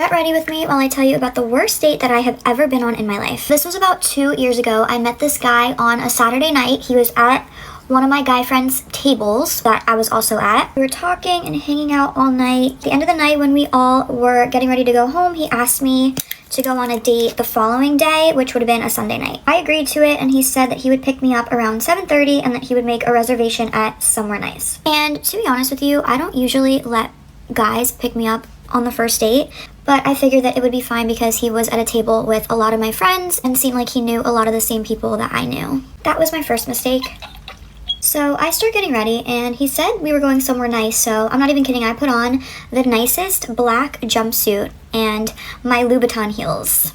Get ready with me while I tell you about the worst date that I have ever been on in my life. This was about 2 years ago. I met this guy on a Saturday night. He was at one of my guy friends' tables that I was also at. We were talking and hanging out all night. At the end of the night, when we all were getting ready to go home, he asked me to go on a date the following day, which would have been a Sunday night. I agreed to it, and he said that he would pick me up around 7:30 and that he would make a reservation at somewhere nice. And to be honest with you, I don't usually let guys pick me up on the first date, but I figured that it would be fine because he was at a table with a lot of my friends and seemed like he knew a lot of the same people that I knew. That was my first mistake. So I start getting ready, and he said we were going somewhere nice, so I'm not even kidding. I put on the nicest black jumpsuit and my Louboutin heels.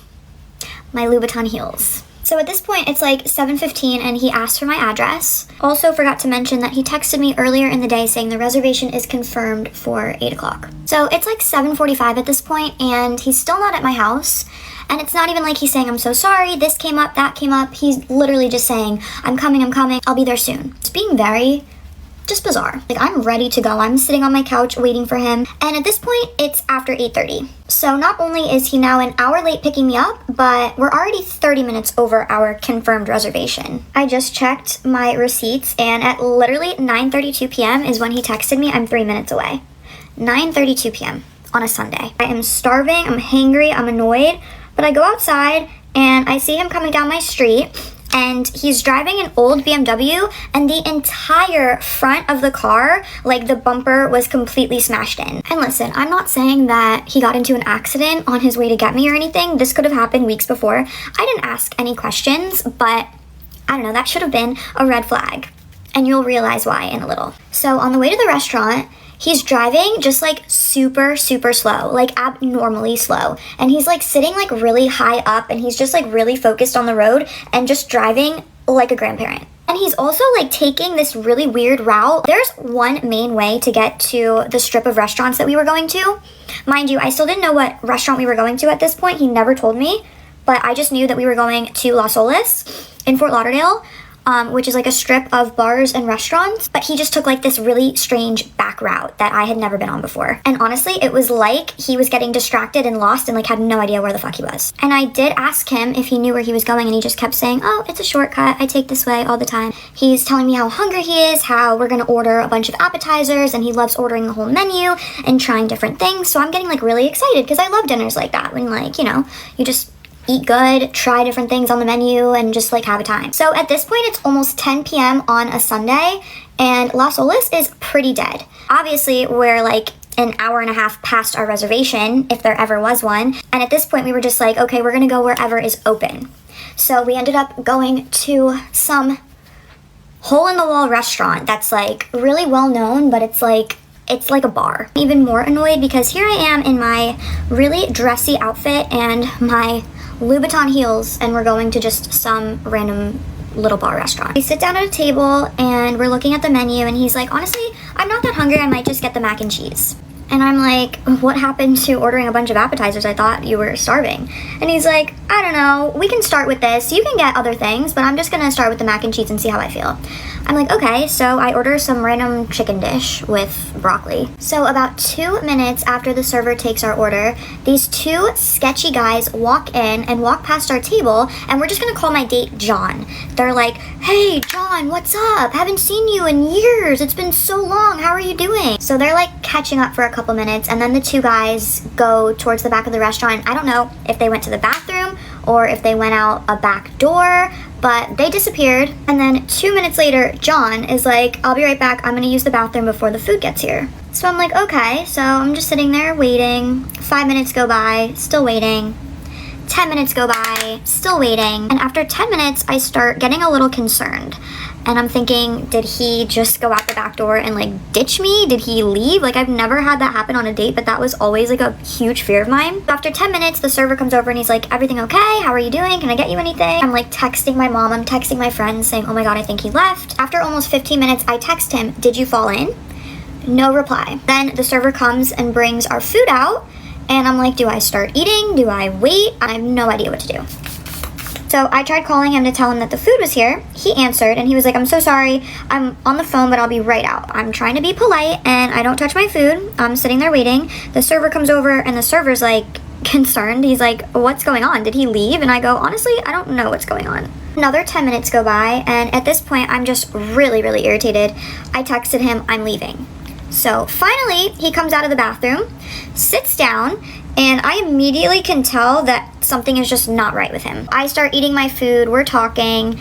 So at this point, it's like 7:15, and he asked for my address. Also forgot to mention that he texted me earlier in the day saying the reservation is confirmed for 8 o'clock. So it's like 7:45 at this point, and he's still not at my house. And it's not even like he's saying, I'm so sorry, this came up, that came up. He's literally just saying, I'm coming, I'll be there soon. It's being very just bizarre. Like, I'm ready to go. I'm sitting on my couch waiting for him. And at this point, it's after 8:30. So not only is he now an hour late picking me up, but we're already 30 minutes over our confirmed reservation. I just checked my receipts, and at literally 9:32 p.m. is when he texted me, I'm 3 minutes away. 9:32 p.m. on a Sunday. I am starving, I'm hangry, I'm annoyed, but I go outside and I see him coming down my street, and he's driving an old BMW, and the entire front of the car, like the bumper, was completely smashed in. And listen, I'm not saying that he got into an accident on his way to get me or anything. This could have happened weeks before. I didn't ask any questions, but I don't know, that should have been a red flag. And you'll realize why in a little. So on the way to the restaurant, he's driving just like super slow, like abnormally slow. And he's like sitting like really high up, and he's just like really focused on the road and just driving like a grandparent. And he's also like taking this really weird route. There's one main way to get to the strip of restaurants that we were going to. Mind you, I still didn't know what restaurant we were going to at this point. He never told me, but I just knew that we were going to Las Olas in Fort Lauderdale, which is like a strip of bars and restaurants. But he just took like this really strange back route that I had never been on before. And honestly, it was like he was getting distracted and lost and like had no idea where the fuck he was. And I did ask him if he knew where he was going, and he just kept saying, oh, it's a shortcut. I take this way all the time. He's telling me how hungry he is, how we're gonna order a bunch of appetizers, and he loves ordering the whole menu and trying different things. So I'm getting like really excited because I love dinners like that, when like, you know, you just eat good, try different things on the menu, and just like have a time. So at this point, it's almost 10 p.m. on a Sunday, and Las Olas is pretty dead. Obviously, we're like an hour and a half past our reservation, if there ever was one. And at this point, we were just like, okay, we're gonna go wherever is open. So we ended up going to some hole-in-the-wall restaurant that's like really well known, but it's like a bar. Even more annoyed because here I am in my really dressy outfit and my Louboutin heels, and we're going to just some random little bar restaurant. We sit down at a table and we're looking at the menu, and he's like, honestly, I'm not that hungry, I might just get the mac and cheese. And I'm like, what happened to ordering a bunch of appetizers? I thought you were starving. And he's like, I don't know, we can start with this. You can get other things, but I'm just gonna start with the mac and cheese and see how I feel. I'm like, okay, so I order some random chicken dish with broccoli. So about 2 minutes after the server takes our order, these two sketchy guys walk in and walk past our table, and we're just gonna call my date John. They're like, hey, John, what's up? Haven't seen you in years. It's been so long. How are you doing? So they're like catching up for a couple minutes, and then the two guys go towards the back of the restaurant. I don't know if they went to the bathroom or if they went out a back door, but they disappeared. And then 2 minutes later, John is like, I'll be right back. I'm gonna use the bathroom before the food gets here. So I'm like, okay. So I'm just sitting there waiting. 5 minutes go by, still waiting. 10 minutes go by, still waiting. And after 10 minutes, I start getting a little concerned. And I'm thinking, did he just go out the back door and like ditch me? Did he leave? Like, I've never had that happen on a date, but that was always like a huge fear of mine. After 10 minutes, the server comes over and he's like, everything okay? How are you doing? Can I get you anything? I'm like texting my mom, I'm texting my friends saying, oh my God, I think he left. After almost 15 minutes, I text him, did you fall in? No reply. Then the server comes and brings our food out, and I'm like, do I start eating? Do I wait? I have no idea what to do. So I tried calling him to tell him that the food was here. He answered and he was like, I'm so sorry. I'm on the phone, but I'll be right out. I'm trying to be polite and I don't touch my food. I'm sitting there waiting. The server comes over and the server's like, concerned. He's like, what's going on? Did he leave? And I go, honestly, I don't know what's going on. Another 10 minutes go by, and at this point, I'm just really, really irritated. I texted him, I'm leaving. So finally, he comes out of the bathroom, sits down, and I immediately can tell that something is just not right with him. I start eating my food, we're talking,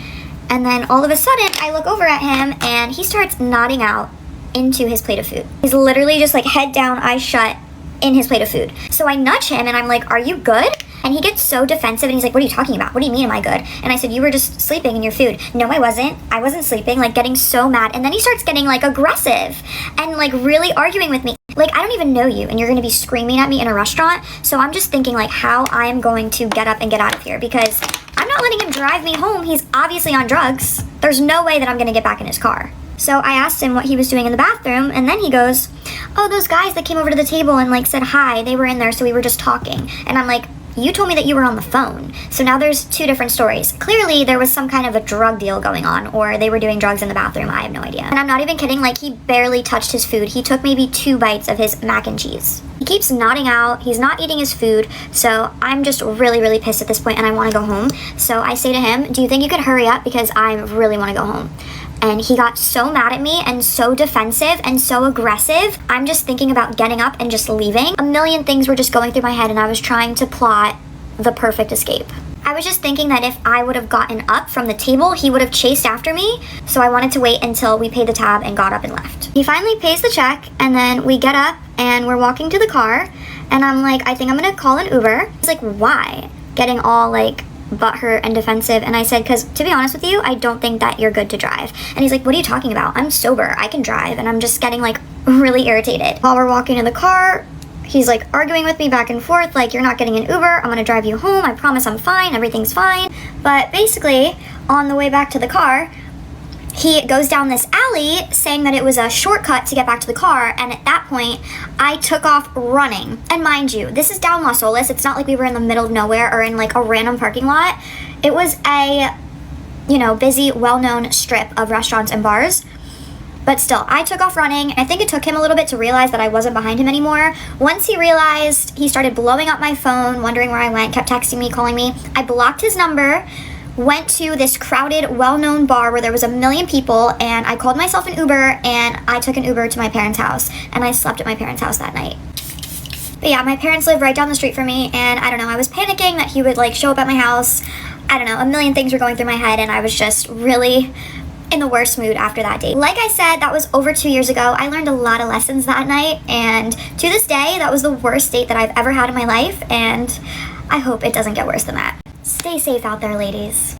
and then all of a sudden, I look over at him, and he starts nodding out into his plate of food. He's literally just like head down, eyes shut, in his plate of food. So I nudge him and I'm like, are you good? And he gets so defensive and he's like, what are you talking about? What do you mean am I good? And I said, you were just sleeping in your food. No, I wasn't. I wasn't sleeping, like getting so mad. And then he starts getting like aggressive and like really arguing with me. Like, I don't even know you and you're gonna be screaming at me in a restaurant. So I'm just thinking like how I am going to get up and get out of here because I'm not letting him drive me home. He's obviously on drugs. There's no way that I'm gonna get back in his car. So I asked him what he was doing in the bathroom, and then he goes, oh, those guys that came over to the table and like said hi, they were in there, so we were just talking. And I'm like, you told me that you were on the phone. So now there's two different stories. Clearly there was some kind of a drug deal going on, or they were doing drugs in the bathroom, I have no idea. And I'm not even kidding, like he barely touched his food. He took maybe 2 bites of his mac and cheese. He keeps nodding out, he's not eating his food, so I'm just really, really pissed at this point and I wanna go home. So I say to him, do you think you could hurry up because I really wanna go home? And he got so mad at me and so defensive and so aggressive. I'm just thinking about getting up and just leaving. A million things were just going through my head and I was trying to plot the perfect escape. I was just thinking that if I would have gotten up from the table, he would have chased after me. So I wanted to wait until we paid the tab and got up and left. He finally pays the check and then we get up and we're walking to the car. And I'm like, I think I'm gonna call an Uber. He's like, why? Getting all like butthurt and defensive. And I said, because to be honest with you, I don't think that you're good to drive. And he's like, what are you talking about? I'm sober, I can drive. And I'm just getting like really irritated. While we're walking in the car, he's like arguing with me back and forth, like, you're not getting an Uber, I'm gonna drive you home, I promise I'm fine, everything's fine. But basically, on the way back to the car, he goes down this alley saying that it was a shortcut to get back to the car, and at that point, I took off running. And mind you, this is down Las Olas. It's not like we were in the middle of nowhere or in like a random parking lot. It was a, busy, well-known strip of restaurants and bars. But still, I took off running. I think it took him a little bit to realize that I wasn't behind him anymore. Once he realized, he started blowing up my phone, wondering where I went, kept texting me, calling me. I blocked his number, went to this crowded, well-known bar where there was a million people, and I called myself an Uber, and I took an Uber to my parents' house, and I slept at my parents' house that night. But yeah, my parents live right down the street from me, and I don't know, I was panicking that he would like show up at my house. I don't know, a million things were going through my head, and I was just really in the worst mood after that date. Like I said, that was over 2 years ago. I learned a lot of lessons that night, and to this day, that was the worst date that I've ever had in my life, and I hope it doesn't get worse than that. Stay safe out there, ladies.